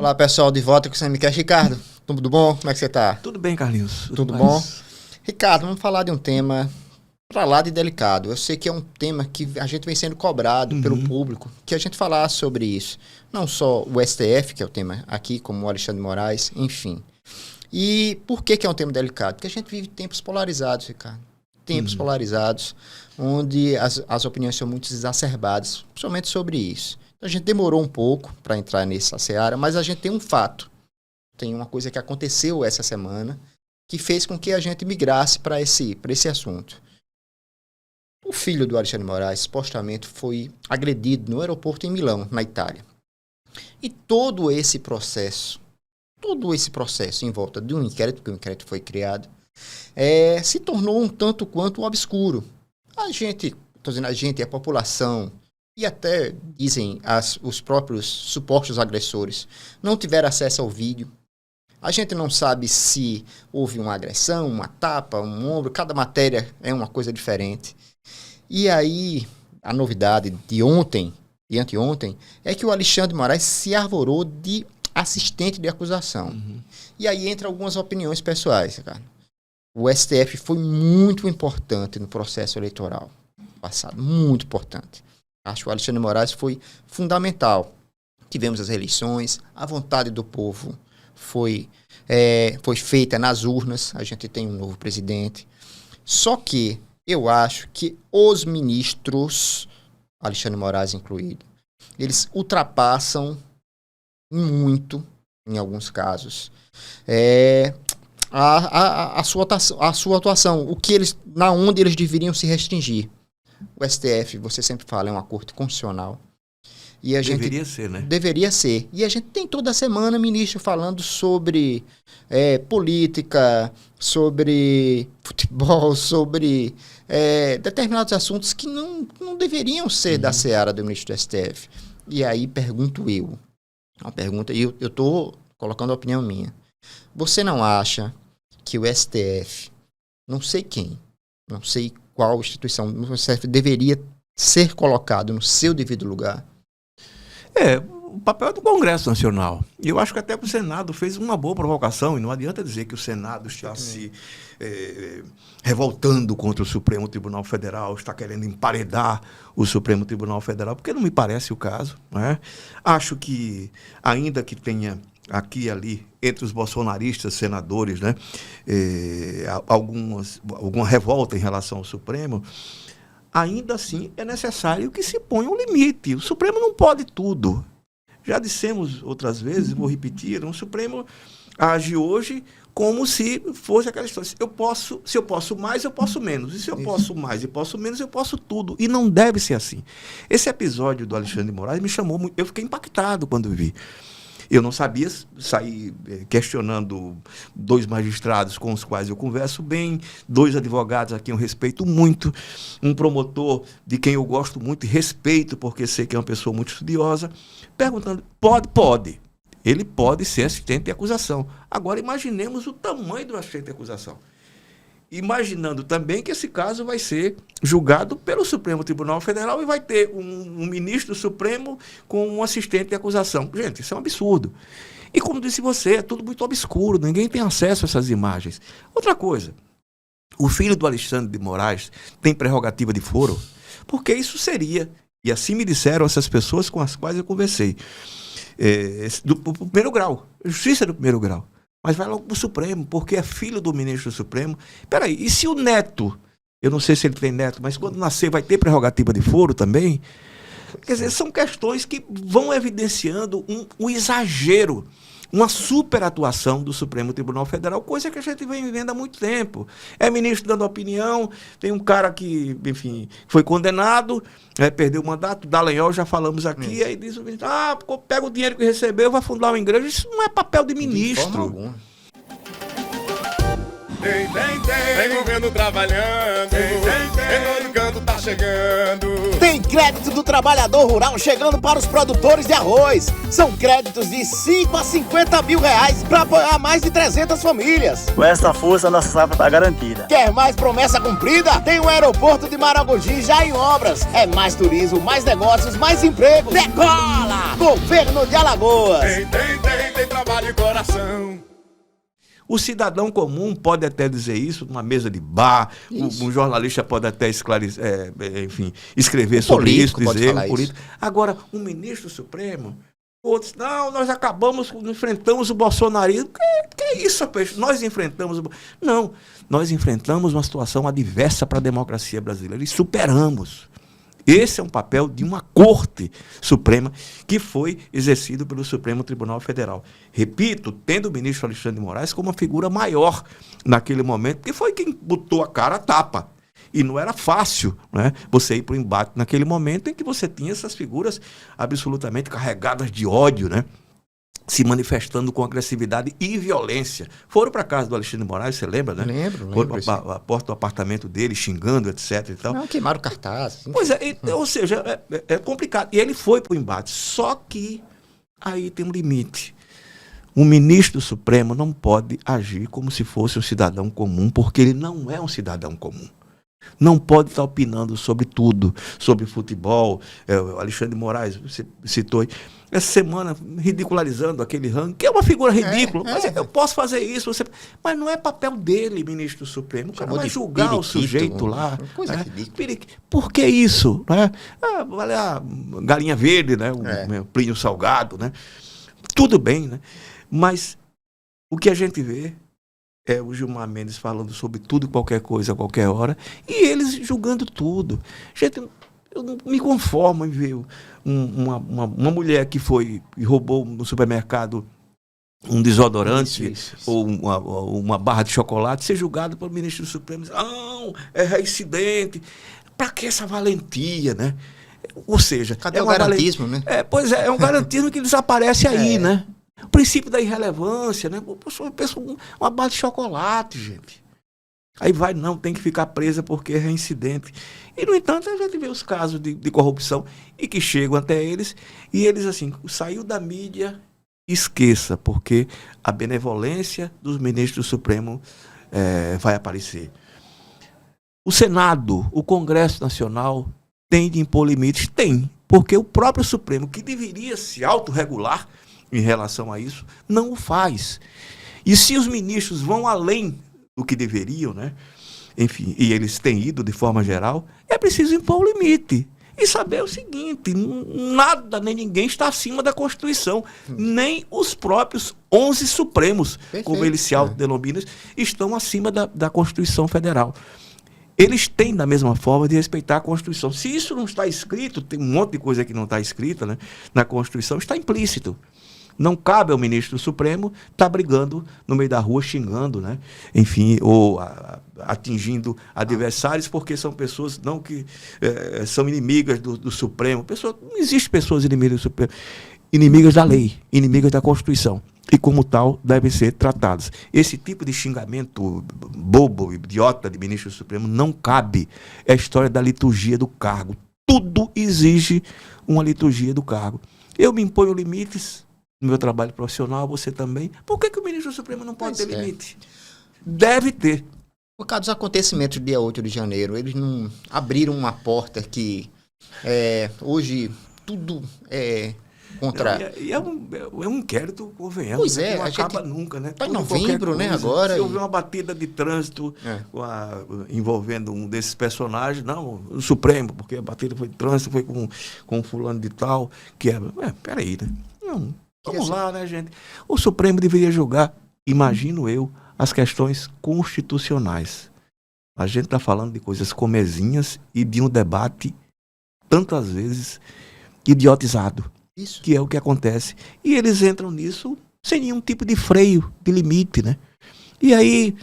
Olá, pessoal, de volta com o Semicast. Ricardo, tudo bom? Como é que você tá? Tudo bem, Carlinhos. Tudo bom? Ricardo, vamos falar de um tema pra lá de delicado. Eu sei que é um tema que a gente vem sendo cobrado pelo público, que a gente falasse sobre isso. Não só o STF, que é o tema aqui, como o Alexandre de Moraes, enfim. E por que é um tema delicado? Porque a gente vive tempos polarizados, Ricardo. Tempos polarizados, onde as opiniões são muito exacerbadas, principalmente sobre isso. A gente demorou um pouco para entrar nessa seara, mas a gente tem um fato. Tem uma coisa que aconteceu essa semana que fez com que a gente migrasse para esse assunto. O filho do Alexandre de Moraes, supostamente, foi agredido no aeroporto em Milão, na Itália. E todo esse processo em volta de um inquérito, porque o inquérito foi criado, se tornou um tanto quanto obscuro. A gente, a população, e até, dizem, os próprios supostos agressores, não tiveram acesso ao vídeo. A gente não sabe se houve uma agressão, uma tapa, um ombro, cada matéria é uma coisa diferente. E aí, a novidade de ontem e anteontem é que o Alexandre de Moraes se arvorou de assistente de acusação. E aí entra algumas opiniões pessoais, cara. O STF foi muito importante no processo eleitoral passado, muito importante. Acho que o Alexandre de Moraes foi fundamental. Tivemos as eleições, a vontade do povo foi feita nas urnas, a gente tem um novo presidente. Só que eu acho que os ministros, Alexandre de Moraes incluído, eles ultrapassam muito, em alguns casos, a sua atuação, na onde eles deveriam se restringir. O STF, você sempre fala, é uma corte constitucional. E a gente deveria ser, né? Deveria ser. E a gente tem toda semana ministro falando sobre política, sobre futebol, sobre determinados assuntos que não deveriam ser da seara do ministro do STF. E aí pergunto eu, uma pergunta, e eu estou colocando a opinião minha. Você não acha que o STF, não sei quem, não sei qual instituição, o STF deveria ser colocado no seu devido lugar? O papel é do Congresso Nacional. E eu acho que até o Senado fez uma boa provocação, e não adianta dizer que o Senado está se revoltando contra o Supremo Tribunal Federal, está querendo emparedar o Supremo Tribunal Federal, porque não me parece o caso, né? Acho que, ainda que tenha aqui e ali, entre os bolsonaristas, senadores, né, alguma revolta em relação ao Supremo, ainda assim é necessário que se ponha um limite. O Supremo não pode tudo. Já dissemos outras vezes, vou repetir, o Supremo age hoje como se fosse aquela história. Se eu posso mais, eu posso menos. E se eu posso mais e posso menos, eu posso tudo. E não deve ser assim. Esse episódio do Alexandre de Moraes me chamou muito. Eu fiquei impactado quando vi. Eu não sabia, sair questionando 2 magistrados com os quais eu converso bem, 2 advogados a quem eu respeito muito, um promotor de quem eu gosto muito e respeito, porque sei que é uma pessoa muito estudiosa, perguntando, pode. Ele pode ser assistente de acusação. Agora, imaginemos o tamanho do assistente de acusação. Imaginando também que esse caso vai ser julgado pelo Supremo Tribunal Federal e vai ter um ministro do Supremo com um assistente de acusação. Gente, isso é um absurdo. E como disse você, é tudo muito obscuro, ninguém tem acesso a essas imagens. Outra coisa, o filho do Alexandre de Moraes tem prerrogativa de foro, porque isso seria, e assim me disseram essas pessoas com as quais eu conversei, do primeiro grau, justiça do primeiro grau. Mas vai logo para o Supremo, porque é filho do ministro do Supremo. Peraí, e se o neto, eu não sei se ele tem neto, mas quando nascer vai ter prerrogativa de foro também? Quer dizer, são questões que vão evidenciando um exagero, uma superatuação do Supremo Tribunal Federal, coisa que a gente vem vivendo há muito tempo. É ministro dando opinião, tem um cara que, enfim, foi condenado, perdeu o mandato, Dallagnol, já falamos aqui, aí diz o ministro, pega o dinheiro que recebeu, vai fundar uma igreja. Isso não é papel de ministro. De forma alguma. Tem governo trabalhando, em todo canto tá chegando. Tem Crédito do Trabalhador Rural chegando para os produtores de arroz. São créditos de 5 a 50 mil reais para apoiar mais de 300 famílias. Com essa força, nossa safra está garantida. Quer mais promessa cumprida? Tem o aeroporto de Maragogi já em obras. É mais turismo, mais negócios, mais emprego. Decola! Governo de Alagoas. Tem trabalho e coração. O cidadão comum pode até dizer isso numa mesa de bar, um jornalista pode até esclarecer, enfim, escrever sobre isso, dizer, um político. Agora, um ministro supremo, outros, não, nós enfrentamos o bolsonarismo. Que é isso, peixe? Nós enfrentamos Não, nós enfrentamos uma situação adversa para a democracia brasileira e superamos. Esse é um papel de uma Corte Suprema que foi exercido pelo Supremo Tribunal Federal. Repito, tendo o ministro Alexandre de Moraes como uma figura maior naquele momento, que foi quem botou a cara a tapa. E não era fácil, né, você ir para o embate naquele momento em que você tinha essas figuras absolutamente carregadas de ódio, né, se manifestando com agressividade e violência. Foram para a casa do Alexandre de Moraes, você lembra, né? Lembro. Foram para a porta do apartamento dele, xingando, etc. E tal. Não, queimaram cartaz. Pois é, ou seja, é complicado. E ele foi para o embate. Só que aí tem um limite. Um ministro do Supremo não pode agir como se fosse um cidadão comum, porque ele não é um cidadão comum. Não pode estar opinando sobre tudo, sobre futebol. O Alexandre de Moraes, você citou aí, essa semana ridicularizando aquele ranking, que é uma figura ridícula. Mas eu posso fazer isso. Mas não é papel dele, ministro do Supremo. O cara vai julgar o sujeito lá. Coisa ridícula. Por que isso? Né? Vale a galinha verde, né? O Plínio Salgado. Né? Tudo bem, né? Mas o que a gente vê é o Gilmar Mendes falando sobre tudo e qualquer coisa a qualquer hora, e eles julgando tudo. Gente, eu não me conformo em ver uma mulher que foi e roubou no supermercado um desodorante ou uma barra de chocolate ser julgada pelo ministro do Supremo. Não, é reincidente. Para que essa valentia, né? Ou seja... Cadê o garantismo, né? Pois é um garantismo que desaparece aí, né? O princípio da irrelevância, né? Eu penso uma barra de chocolate, gente. Aí não, tem que ficar presa porque é reincidente. E, no entanto, a gente vê os casos de corrupção e que chegam até eles, e eles, assim, saiu da mídia, esqueça, porque a benevolência dos ministros do Supremo vai aparecer. O Senado, o Congresso Nacional, tem de impor limites? Tem, porque o próprio Supremo, que deveria se autorregular em relação a isso, não o faz. E se os ministros vão além do que deveriam, né? Enfim, e eles têm ido de forma geral, é preciso impor o limite. E saber o seguinte, nada nem ninguém está acima da Constituição, nem os próprios 11 Supremos, como eles se autodenominam, estão acima da Constituição Federal. Eles têm, da mesma forma, de respeitar a Constituição. Se isso não está escrito, tem um monte de coisa que não está escrita, né, na Constituição, está implícito. Não cabe ao ministro do Supremo estar brigando no meio da rua, xingando, né? Enfim, ou atingindo adversários, porque são pessoas não que são inimigas do Supremo. Não existe pessoas inimigas do Supremo. Inimigas da lei, inimigas da Constituição. E, como tal, devem ser tratadas. Esse tipo de xingamento bobo, idiota de ministro do Supremo não cabe. É a história da liturgia do cargo. Tudo exige uma liturgia do cargo. Eu me imponho limites no meu trabalho profissional, você também. Por que o ministro do Supremo não pode ter limite? Deve ter. Por causa dos acontecimentos do dia 8 de janeiro, eles não abriram uma porta que hoje tudo é contra... É um inquérito, convenhamos, pois é, não acaba nunca, né? Tá em novembro, né, agora. Se houver uma batida de trânsito envolvendo um desses personagens, não, o Supremo, porque a batida foi de trânsito, foi com fulano de tal, que peraí, né? Não, vamos lá, né, gente? O Supremo deveria julgar, imagino eu, as questões constitucionais. A gente está falando de coisas comezinhas e de um debate, tantas vezes, idiotizado. Isso. Que é o que acontece. E eles entram nisso sem nenhum tipo de freio, de limite, né? E aí,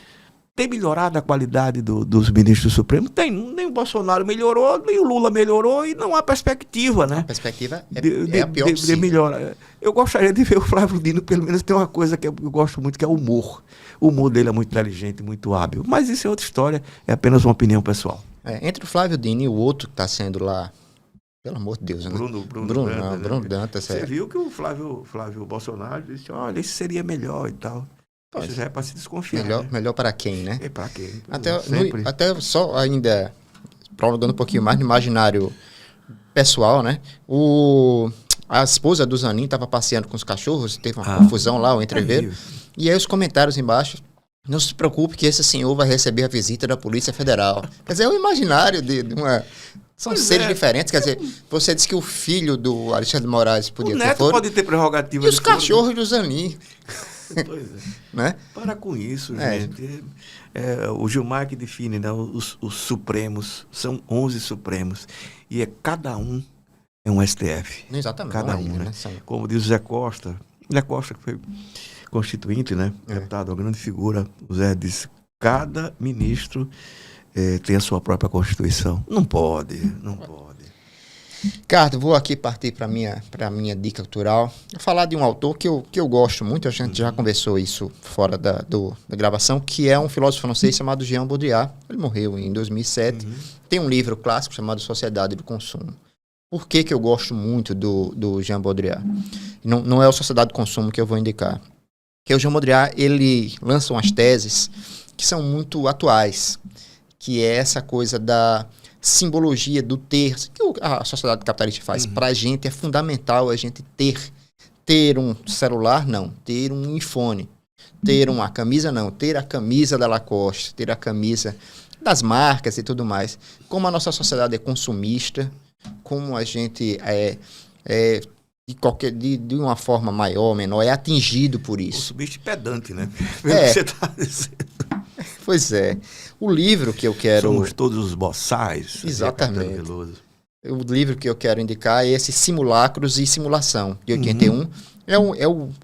tem melhorado a qualidade dos ministros do Supremo? Tem. Nem o Bolsonaro melhorou, nem o Lula melhorou, e não há perspectiva, né? A perspectiva é a pior de melhora. Eu gostaria de ver o Flávio Dino, pelo menos tem uma coisa que eu gosto muito, que é o humor. O humor dele é muito inteligente, muito hábil. Mas isso é outra história, é apenas uma opinião pessoal. Entre o Flávio Dino e o outro que está sendo lá Pelo amor de Deus, né? Bruno Dantas, Bruno Dantas. Você viu que o Flávio Bolsonaro disse, olha, isso seria melhor e tal. Pois. Isso já é para se desconfiar. Melhor para quem, né? É para quem? Até só ainda, prolongando um pouquinho mais no imaginário pessoal, né? A esposa do Zanin estava passeando com os cachorros, teve uma confusão lá, o entreveiro. E aí os comentários embaixo, não se preocupe que esse senhor vai receber a visita da Polícia Federal. Quer dizer, é um imaginário de uma... São seres diferentes, quer dizer, você disse que o filho do Alexandre de Moraes podia ter Neto pode ter prerrogativa. E os cachorros do Zanin. Pois é. Né? Para com isso, gente. O Gilmar que define, né, os Supremos, são 11 Supremos. E cada um é um STF. Exatamente. Cada um, né? Como diz o Zé Costa que foi constituinte, né? Deputado, uma grande figura. O Zé disse, cada ministro tem a sua própria Constituição. Não pode. Ricardo, vou aqui partir para minha dica cultural. Vou falar de um autor que eu gosto muito, a gente já conversou isso fora da gravação, que é um filósofo francês chamado Jean Baudrillard. Ele morreu em 2007. Tem um livro clássico chamado Sociedade do Consumo. Por que eu gosto muito do Jean Baudrillard? Não é a Sociedade do Consumo que eu vou indicar. Porque o Jean Baudrillard, ele lança umas teses que são muito atuais, que é essa coisa da simbologia do ter, que a sociedade capitalista faz. Para a gente é fundamental a gente ter um celular, não, ter um iPhone, ter uma camisa, não, ter a camisa da Lacoste, ter a camisa das marcas e tudo mais. Como a nossa sociedade é consumista, como a gente de uma forma maior ou menor, é atingido por isso. Consumista pedante, né? Pelo que você está dizendo. Pois é. O livro que eu quero... Somos todos os boçais. Exatamente. O livro que eu quero indicar é esse Simulacros e Simulação, de 81.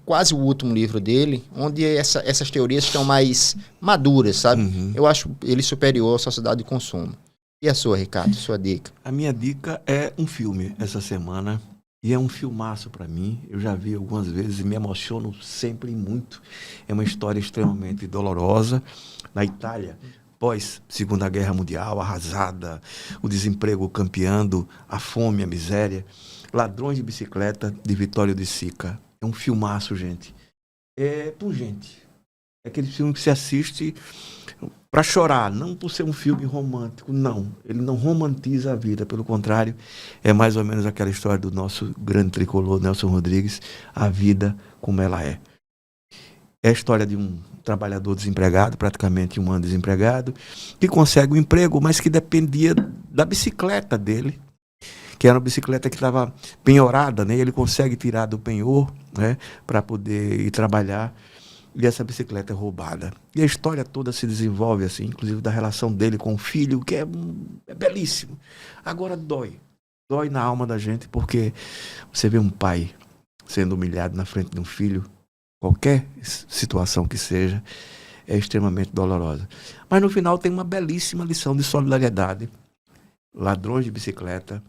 Quase o último livro dele, onde essas teorias estão mais maduras, sabe? Eu acho ele superior à sociedade de consumo. E a sua, Ricardo? Sua dica? A minha dica é um filme essa semana. E é um filmaço para mim. Eu já vi algumas vezes e me emociono sempre muito. É uma história extremamente dolorosa. Na Itália, pós Segunda Guerra Mundial, arrasada, o desemprego campeando, a fome, a miséria. Ladrões de Bicicleta, de Vittorio De Sica. É um filmaço, gente. É pungente. É aquele filme que se assiste para chorar, não por ser um filme romântico, não. Ele não romantiza a vida, pelo contrário, é mais ou menos aquela história do nosso grande tricolor, Nelson Rodrigues, a vida como ela é. É a história de um trabalhador desempregado, praticamente um ano desempregado, que consegue um emprego, mas que dependia da bicicleta dele, que era uma bicicleta que estava penhorada, né? Ele consegue tirar do penhor, né, para poder ir trabalhar. E essa bicicleta é roubada. E a história toda se desenvolve assim, inclusive da relação dele com o filho, que é belíssimo. Agora dói na alma da gente, porque você vê um pai sendo humilhado na frente de um filho, qualquer situação que seja, é extremamente dolorosa. Mas no final tem uma belíssima lição de solidariedade. Ladrões de Bicicleta,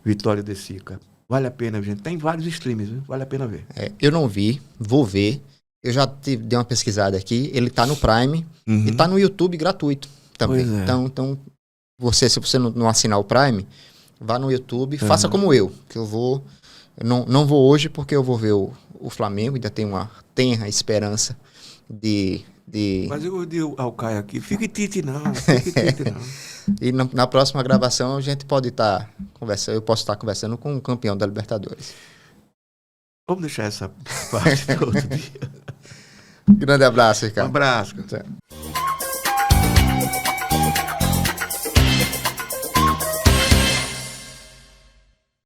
Vittorio De Sica. Vale a pena, gente. Tem vários streams, viu? Vale a pena ver. Eu não vi, vou ver. Eu já dei uma pesquisada aqui. Ele tá no Prime e tá no YouTube gratuito também. É. Então se você não assinar o Prime, vá no YouTube, faça como eu, que eu vou... Não vou hoje porque eu vou ver o Flamengo, ainda tenho uma tenra esperança de... Mas eu digo ao Caio aqui, fique tite não. E na próxima gravação a gente pode estar conversando, eu posso estar conversando com o campeão da Libertadores. Vamos deixar essa parte para outro dia. Grande abraço, Ricardo. Um abraço.